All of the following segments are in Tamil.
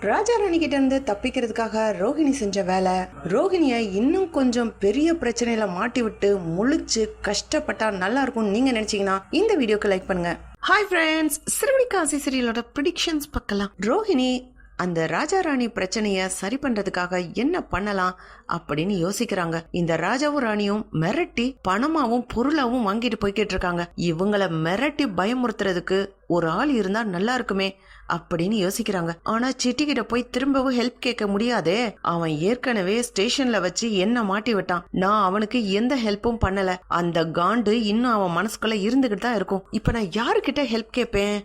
ராஜா ராணி கிட்ட இருந்து தப்பிக்கிறதுக்காக ரோஹிணி செஞ்ச வேலை ரோஹிணிய இன்னும் கொஞ்சம் பெரிய பிரச்சனையில மாட்டி விட்டு முழிச்சு கஷ்டப்பட்டா நல்லா இருக்கும் நீங்க நினைச்சீங்கன்னா இந்த வீடியோக்கு லைக் பண்ணுங்க. ஹாய் ஃப்ரெண்ட்ஸ், சிறுவனிகாசி சீரியலோட ப்ரெடிக்ஷன்ஸ் பார்க்கலாம். ரோஹிணி அந்த ராஜா ராணி பிரச்சனைய சரி பண்றதுக்காக என்ன பண்ணலாம் அப்படின்னு யோசிக்கிறாங்க. இந்த ராஜாவும் ராணியும் மிரட்டி பணமாவும் பொருளாவும் வாங்கிட்டு போய்கிட்டு இருக்காங்க. இவங்களை மிரட்டி பயமுறுத்துறதுக்கு ஒரு ஆள் இருந்தா நல்லா இருக்குமே அப்படின்னு யோசிக்கிறாங்க. ஆனா சிட்டி கிட்ட போய் திரும்பவும் ஹெல்ப் கேட்க முடியாதே. அவன் ஏற்கனவே ஸ்டேஷன்ல வச்சு என்ன மாட்டி விட்டான். நான் அவனுக்கு எந்த ஹெல்ப்பும் பண்ணல. அந்த காண்டு இன்னும் அவன் மனசுக்குள்ள இருந்துகிட்டு தான் இருக்கும். இப்ப நான் யாருக்கிட்ட ஹெல்ப் கேட்பேன்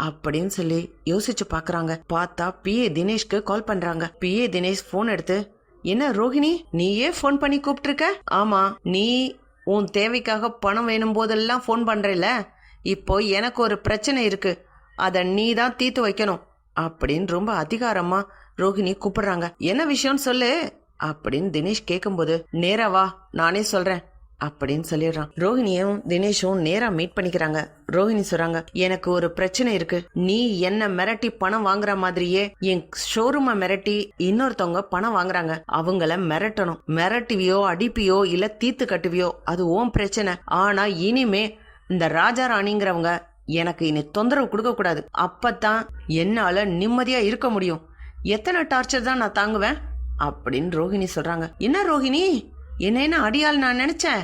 அப்படின்னு சொல்லி யோசிச்சு பாக்குறாங்க. பார்த்தா பிஏ தினேஷ்க்கு கால் பண்றாங்க. பிஏ தினேஷ் போன் எடுத்து, என்ன ரோஹிணி நீயே போன் பண்ணி கூப்பிட்டு இருக்க? ஆமா, நீ உன் தேவைக்காக பணம் வேணும் போதெல்லாம் போன் பண்றல. இப்போ எனக்கு ஒரு பிரச்சனை இருக்கு, அத நீ தான் தீர்த்து வைக்கணும் அப்படின்னு ரொம்ப அதிகாரமா ரோஹிணி கூப்பிடுறாங்க. என்ன விஷயம்னு சொல்லு அப்படின்னு தினேஷ் கேட்கும்போது, நேரா வா நானே சொல்றேன் அப்படின்னு சொல்லிடுறான். ரோஹிணியும் தினேஷும் நேரா மீட் பண்ணிக்கிறாங்க. ரோஹிணி சொல்றாங்க, எனக்கு ஒரு பிரச்சனை இருக்கு. நீ என்ன மிரட்டி பணம் வாங்குற மாதிரியே என் ஷோரூமை மிரட்டி இன்னொருத்தவங்க பணம் வாங்குறாங்க. அவங்கள மிரட்டணும். மிரட்டுவியோ அடிப்பியோ இல்ல தீத்து கட்டுவியோ அது ஓன் பிரச்சனை. ஆனா இனிமே இந்த ராஜா ராணிங்கிறவங்க எனக்கு இனி தொந்தரவு கொடுக்க கூடாது. அப்பதான் என்னால நிம்மதியா இருக்க முடியும். எத்தனை டார்ச்சர் தான் நான் தாங்குவேன் அப்படின்னு ரோஹிணி சொல்றாங்க. என்ன ரோஹிணி, என்ன அடியால் நான் நினைச்சேன்?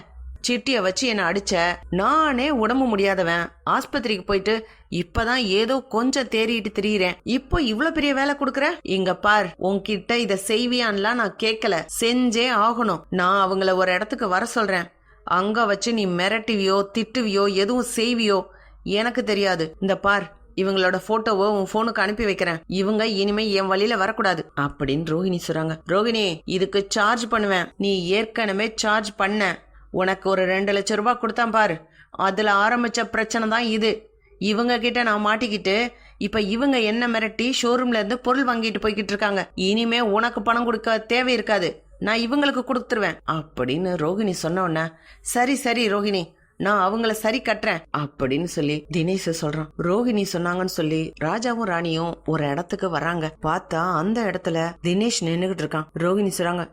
சிட்டிய வச்சு என்ன அடிச்ச. நானே உடம்பு முடியாதவன், ஆஸ்பத்திரிக்கு போயிட்டு இப்பதான் ஏதோ கொஞ்சம் தேறிட்டு திரியிறேன். இப்போ இவ்வளவு பெரிய வேலை கொடுக்கற? இங்க பார், உன்கிட்ட இத செய்வியான்லாம் நான் கேட்கல, செஞ்சே ஆகணும். நான் அவங்கள ஒரு இடத்துக்கு வர சொல்றேன். அங்க வச்சு நீ மிரட்டுவியோ திட்டுவியோ எதுவும் செய்வியோ எனக்கு தெரியாது. இந்த பார், இவங்களோட போட்டோவை உன் போனுக்கு அனுப்பி வைக்கிறேன். இவங்க இனிமே என் வழியில வரக்கூடாது அப்படின்னு ரோஹிணி சொல்றாங்க. ரோஹிணி, இதுக்கு சார்ஜ் பண்ணுவேன். நீ ஏற்கனவே சார்ஜ் பண்ண. உனக்கு ஒரு 2 லட்சம் ரூபாய் கொடுத்தான் பாரு. அதுல ஆரம்பிச்ச பிரச்சனை தான் இது. இவங்க கிட்ட நான் மாட்டிக்கிட்டு இப்ப இவங்க என்ன மிரட்டி ஷோரூம்ல இருந்து பொருள் வாங்கிட்டு போய்கிட்டு இருக்காங்க. இனிமே உனக்கு பணம் கொடுக்க தேவை இருக்காது, நான் இவங்களுக்கு கொடுத்துருவேன் அப்படின்னு ரோஹிணி சொன்ன உடனே, சரி சரி ரோஹிணி, நான் அவங்கள சரி கட்டுறேன் அப்படின்னு சொல்லி தினேஷ் சொல்றான். ரோஹிணி சொன்னாங்கன்னு சொல்லி ராஜாவும் ராணியும் ஒரு இடத்துக்கு வராங்க. பார்த்தா அந்த இடத்துல தினேஷ் நின்னுகிட்டு இருக்கான். ரோஹிணி சொல்றாங்க,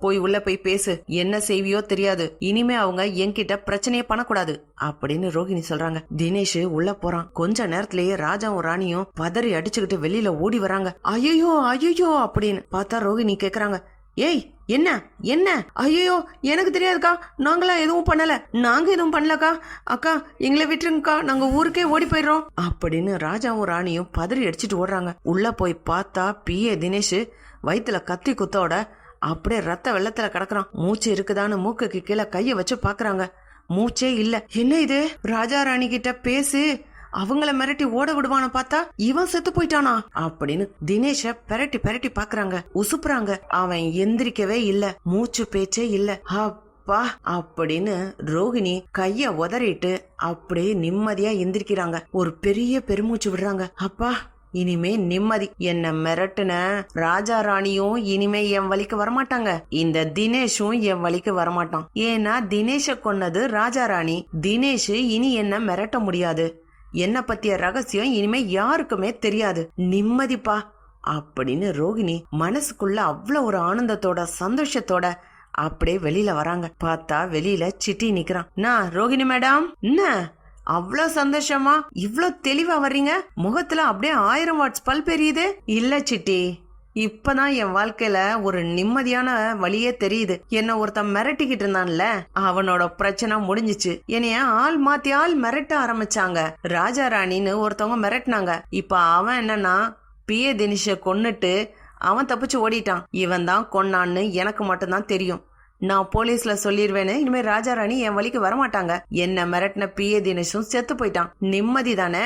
போய் உள்ள போய் பேசு, என்ன செய்வியோ தெரியாது. இனிமே அவங்க என்கிட்ட பிரச்சனையே பண்ணக்கூடாது அப்படின்னு ரோஹிணி சொல்றாங்க. தினேஷ் உள்ள போறான். கொஞ்ச நேரத்திலேயே ராஜாவும் ராணியும் பதறி அடிச்சுக்கிட்டு வெளியில ஓடி வராங்க. ஐயோ ஐயோ அப்படின்னு பார்த்தா ரோஹிணி கேக்குறாங்க, ஏய் என்ன என்ன? ஐயோ எனக்கு தெரியாதுக்கா, நாங்களாம் எதுவும் பண்ணல, நாங்க எதுவும் பண்ணலக்கா, அக்கா எங்களை விட்டுருங்கக்கா, நாங்க ஊருக்கே ஓடி போயிடுறோம் அப்படின்னு ராஜாவும் ராணியும் பதறி அடிச்சுட்டு ஓடுறாங்க. உள்ள போய் பார்த்தா பிஏ தினேஷ் வயிற்றுல கத்தி குத்தோட அப்படியே ரத்த வெள்ளத்துல கிடக்குறான். மூச்சு இருக்குதான்னு மூக்குக்கு கீழே கைய வச்சு பாக்குறாங்க. மூச்சே இல்ல. என்ன இது, ராஜா ராணி கிட்ட பேசு, அவங்கள மிரட்டி ஓட விடுவான பார்த்தா இவன் செத்து போயிட்டானா அப்படின்னு தினேஷ பெரட்டி பெரட்டி பாக்குறாங்க, உசுப்புறாங்க. அவன் எந்திரிக்கவே இல்ல, மூச்சு பேச்சே இல்ல. அப்பா அப்படின்னு ரோஹிணி கைய உதறிட்டு அப்படியே நிம்மதியா எந்திரிக்கிறாங்க. ஒரு பெரிய பெருமூச்சு விடுறாங்க. அப்பா இனிமே நிம்மதி. என்ன மிரட்டுன ராஜா ராணியும் இனிமே என் வழிக்கு வரமாட்டாங்க, இந்த தினேஷும் என் வழிக்கு வரமாட்டான். ஏன்னா தினேஷ கொன்னது ராஜா ராணி. தினேஷ் இனி என்ன மிரட்ட முடியாது. என்ன பத்திய ரகசியம் இனிமே யாருக்குமே தெரியாது. நிம்மதிப்பா அப்படின்னு ரோஹிணி மனசுக்குள்ள அவ்வளவு ஒரு ஆனந்தத்தோட சந்தோஷத்தோட அப்படியே வெளியில வராங்க. பார்த்தா வெளியில சிட்டி நிக்கிறான். நான் ரோஹிணி மேடம், என்ன அவ்வளவு சந்தோஷமா இவ்வளவு தெளிவா வர்றீங்க? முகத்துல அப்படியே 1000 வாட்ஸ் பல்ப் எரியுது. இல்ல சிட்டி, இப்பதான் என் வாழ்க்கையில ஒரு நிம்மதியான வழியே தெரியுது. என்ன ஒருத்தன் மிரட்டிக்கிட்டு இருந்தான்ல, அவனோட பிரச்சனை முடிஞ்சிச்சு. என்னைய ஆள் மாத்தி ஆள் மிரட்ட ஆரம்பிச்சாங்க. ராஜா ராணின்னு ஒருத்தவங்க மிரட்டினாங்க. இப்ப அவன் என்னன்னா பிஏ தினேஷ கொன்னுட்டு அவன் தப்பிச்சு ஓடிட்டான். இவன் தான் கொன்னான்னு எனக்கு மட்டும்தான் தெரியும். நான் போலீஸ்ல சொல்லிடுவேன்னு இனிமே ராஜா ராணி என் வழிக்கு வரமாட்டாங்க. என்ன மிரட்டின பிஏ தினேஷும் செத்து போயிட்டான். நிம்மதி தானே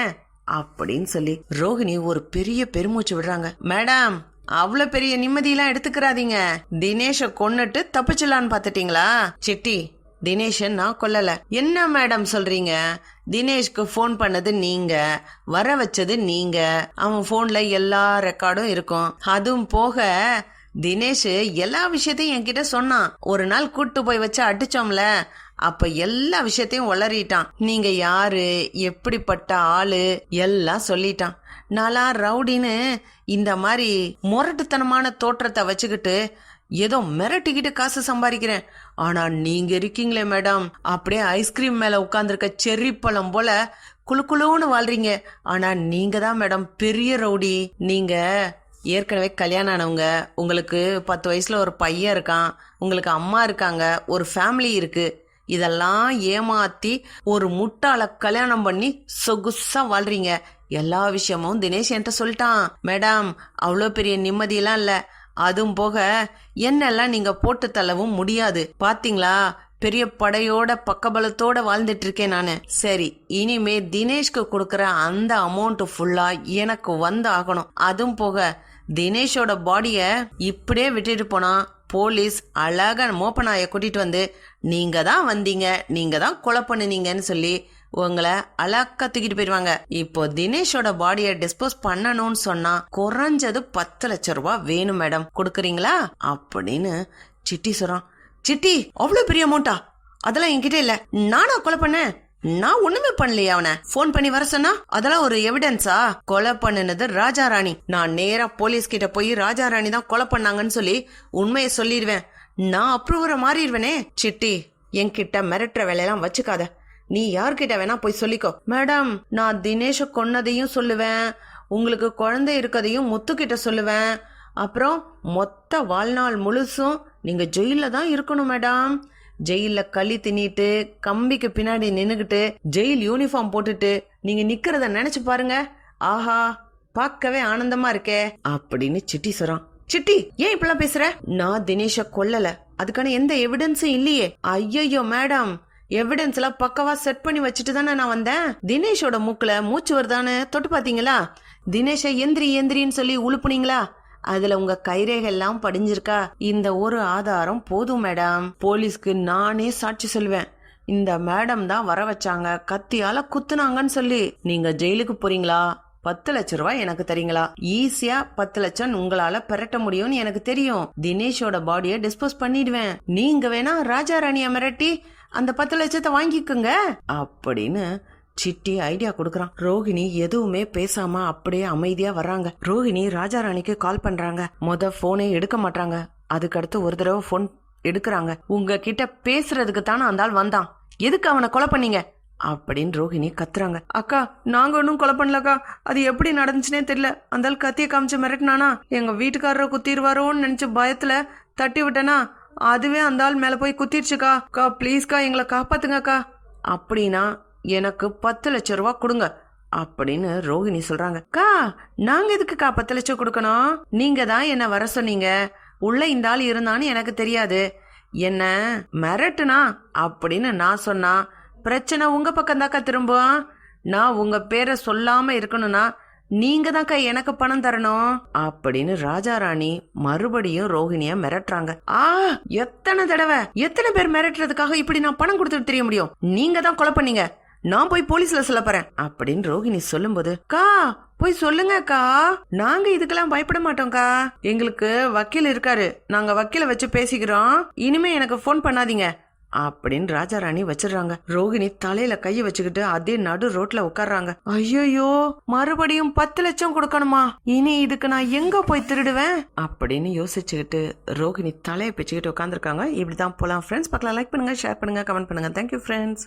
அப்படின்னு சொல்லி ரோஹிணி ஒரு பெரிய பெருமூச்சு விடுறாங்க. மேடம், அவ்வளவு பெரிய நிம்மதியெல்லாம் எடுத்துக்கிறாதீங்க. தினேஷ கொன்னுட்டு தப்பிச்சலான்னு பாத்துட்டீங்களா? சிட்டி, தினேஷ நான் கொல்லல. என்ன மேடம் சொல்றீங்க? தினேஷ்க்கு போன் பண்ணது நீங்க, வர வச்சது நீங்க. அவன் போன்ல எல்லா ரெக்கார்டும் இருக்கும். அதுவும் போக தினேஷ் எல்லா விஷயத்தையும் என்கிட்ட சொன்னான். ஒரு நாள் கூட்டு போய் வச்சு அடிச்சோம்ல, அப்ப எல்லா விஷயத்தையும் உளறிட்டான். நீங்க யாரு, எப்படிப்பட்ட ஆளு எல்லாம் சொல்லிட்டான். நான்லாம் ரவுடின்னு இந்த மாதிரி முரட்டுத்தனமான தோற்றத்தை வச்சுக்கிட்டு ஏதோ மிரட்டிக்கிட்டு காசு சம்பாதிக்கிறேன். ஆனா நீங்க இருக்கீங்களே மேடம், அப்படியே ஐஸ்கிரீம் மேல உட்கார்ந்துருக்க செர்ரி பழம் போல குளுக்குளுன்னு வாழ்றீங்க. ஆனா நீங்க தான் மேடம் பெரிய ரவுடி. நீங்க ஏற்கனவே கல்யாணம் ஆனவங்க, உங்களுக்கு 10 வயசுல ஒரு பையன் இருக்கான், உங்களுக்கு அம்மா இருக்காங்க, ஒரு ஃபேமிலி இருக்கு. இதெல்லாம் ஏமாத்தி ஒரு முட்டாள கல்யாணம் பண்ணி சொகுசா வாழ்றீங்க. எல்லா விஷயமும் தினேஷ் என்கிட்ட சொல்லிட்டான். மேடம் அவ்வளோ பெரிய நிம்மதியெல்லாம் இல்ல. அதுவும் போக என்னெல்லாம் நீங்க போட்டு தள்ளவும் முடியாது. பாத்தீங்களா, பெரிய படையோட பக்கபலத்தோட வாழ்ந்துட்டு இருக்கேன் நானு. சரி, இனிமே தினேஷ்க்கு கொடுக்கற அந்த அமௌண்ட் ஃபுல்லா எனக்கு வந்து ஆகணும். அதுவும் போக தினேஷோட பாடிய இப்படியே விட்டுட்டு போனா போலீஸ் அழகா மோப்பனாய கூட்டிட்டு வந்து நீங்க தான் வந்தீங்க, நீங்க தான் கொலை பண்ணுனீங்கன்னு சொல்லி உங்களை அழகா தூக்கிட்டு போயிருவாங்க. இப்போ தினேஷோட பாடியை டிஸ்போஸ் பண்ணணும்னு சொன்னா குறைஞ்சது 10 லட்சம் ரூபாய் வேணும் மேடம், கொடுக்குறீங்களா அப்படின்னு சிட்டி சொல்றான். சிட்டி, அவ்வளவு பெரிய அமௌண்டா? அதெல்லாம் என்கிட்ட இல்ல. நானா கொலை பண்ணேன்? நான் ஒண்ணுமே பண்ணலையே. அவனை போன் பண்ணி வர சொன்னா அதெல்லாம் ஒரு எவிடன்ஸா? கொலை பண்ணுனது ராஜா ராணி. நான் நேரா போலீஸ் கிட்ட போய் ராஜா ராணி தான் கொலை பண்ணாங்கன்னு சொல்லி உண்மையை சொல்லிடுவேன். நான் அப்ரூவரை மாறிடுவேனே. சிட்டி, என்கிட்ட மிரட்டுற வேலையெல்லாம் வச்சுக்காத. நீ யார்கிட்ட வேணா போய் சொல்லிக்கோ. மேடம், நான் தினேஷ கொன்னதையும் சொல்லுவேன், உங்களுக்கு குழந்தை இருக்கதையும் முத்துக்கிட்ட சொல்லுவேன். அப்புறம் மொத்த வாழ்நாள் முழுசும் நீங்க ஜெயில தான் இருக்கணும் மேடம். ஜெயில களி தின்னிட்டு கம்பிக்கு பின்னாடி நின்னுகிட்டு ஜெயில் யூனிஃபார்ம் போட்டுட்டு நீங்க நிக்கிறத நினைச்சு பாருங்க. ஆஹா, பார்க்கவே ஆனந்தமா இருக்கே அப்படின்னு சிட்டி சொல்றான். சிட்டி, ஏன் இப்பெல்லாம் பேசுற? நான் தினேஷ கொல்லல, அதுக்கான எந்த எவிடன்ஸும் இல்லையே. ஐயோ மேடம், எவிடன்ஸ் எல்லாம் பக்கவா செட் பண்ணி வச்சுட்டு தானே நான் வந்தேன். தினேஷோட மூக்குல மூச்சு வருதான்னு தொட்டு பாத்தீங்களா? தினேஷ எந்திரி எந்திரின்னு சொல்லி உழுப்புனீங்களா? அதுல உங்க கைரேகை எல்லாம் படிஞ்சிருக்கா? இந்த ஒரு ஆதாரம் போதும் மேடம். போலீஸ்க்கு நானே சாட்சி சொல்லுவேன். இந்த மேடம் தான் வர வச்சாங்க, கத்தியால குத்துனாங்கன்னு சொல்லி. நீங்க ஜெயிலுக்கு போறீங்களா? 10 லட்சம் ரூபாய் எனக்கு தரீங்களா? ஈஸியா 10 லட்சம் உங்களால பெரட்ட முடியும்னு எனக்கு தெரியும். தினேஷோட பாடியை டிஸ்போஸ் பண்ணிடுவேன். நீங்க வேணா ராஜா ராணிய மிரட்டி அந்த 10 லட்சத்தை வாங்கிக்குங்க அப்படின்னு சிட்டி ஐடியா கொடுக்கறான். ரோஹிணி எதுவுமே பேசாம அப்படியே அமைதியா வர்றாங்க. ரோஹிணி ராஜா ராணிக்கு கால் பண்றாங்க. போனே எடுக்க மாட்டாங்க. அதுக்கடுத்து ஒரு தடவை போன் எடுக்கிறாங்க. உங்ககிட்ட பேசுறதுக்கு தானே அந்த ஆள் வந்தான், எதுக்கு அவனை கொலை பண்ணீங்க அப்படின்னு ரோஹிணி கத்துறாங்க. அக்கா, நாங்க ஒன்னும் கொலை பண்ணலக்கா, அது எப்படி நடந்துச்சுன்னே தெரியல. அந்த ஆள் கத்திய காமிச்சு மிரட்டினானா, எங்க வீட்டுக்காரரை குத்திடுவாரோன்னு நினைச்சு பயத்துல தட்டி விட்டனா, அதுவே அந்த ஆள் மேல போய் குத்திடுச்சுக்கா. அக்கா ப்ளீஸ்க்கா, எங்களை காப்பாத்துங்கக்கா. அப்படின்னா எனக்கு 10 லட்சம் ரூபாய் கொடுங்க அப்படின்னு ரோஹிணி சொல்றாங்க. அக்கா, நாங்க எதுக்குக்கா 10 லட்சம் கொடுக்கணும்? நீங்க தான் என்ன வர சொன்னீங்க. உள்ள இந்த ஆள் இருந்தான்னு எனக்கு தெரியாது. என்ன மிரட்டுனா அப்படின்னு நான் சொன்னா பிரச்சனை உங்க பக்கம் தாக்கா திரும்பும். நான் உங்க பேரை சொல்லாம இருக்கணும்னா நீங்க தான்க்கா எனக்கு பணம் தரணும் அப்படின்னு ராஜா ராணி மறுபடியும் ரோஹிணிய மிரட்டுறாங்க. எத்தனை தடவை, எத்தனை பேர் மிரட்டுறதுக்காக இப்படி நான் பணம் கொடுத்துட்டு தெரிய முடியும்? நீங்க தான் கொலை பண்ணீங்க, நான் போய் போலீஸ்ல சொல்ல போறேன் அப்படின்னு ரோஹிணி சொல்லும்போது, கா போய் சொல்லுங்கக்கா, நாங்க இதுக்கெல்லாம் பயப்பட மாட்டோம்க்கா, எங்களுக்கு வக்கீல் இருக்காரு, நாங்க வக்கீல வச்சு பேசிக்கிறோம், இனிமே எனக்கு போன் பண்ணாதீங்க அப்படின்னு ராஜா ராணி வச்சிடறாங்க. ரோஹிணி தலையில கைய வச்சுக்கிட்டு அதே நடு ரோட்ல உட்கார்றாங்க. ஐயோ, மறுபடியும் 10 லட்சம் கொடுக்கணுமா? இனி இதுக்கு நான் எங்க போய் திருடுவேன் அப்படின்னு யோசிச்சுக்கிட்டு ரோஹிணி தலையை பிச்சுக்கிட்டு உட்காந்துருக்காங்க. இப்படிதான் போலாம் ஃப்ரெண்ட்ஸ். பார்க்கலாம், லைக் பண்ணுங்க, ஷேர் பண்ணுங்க, கமெண்ட் பண்ணுங்க. Thank you friends.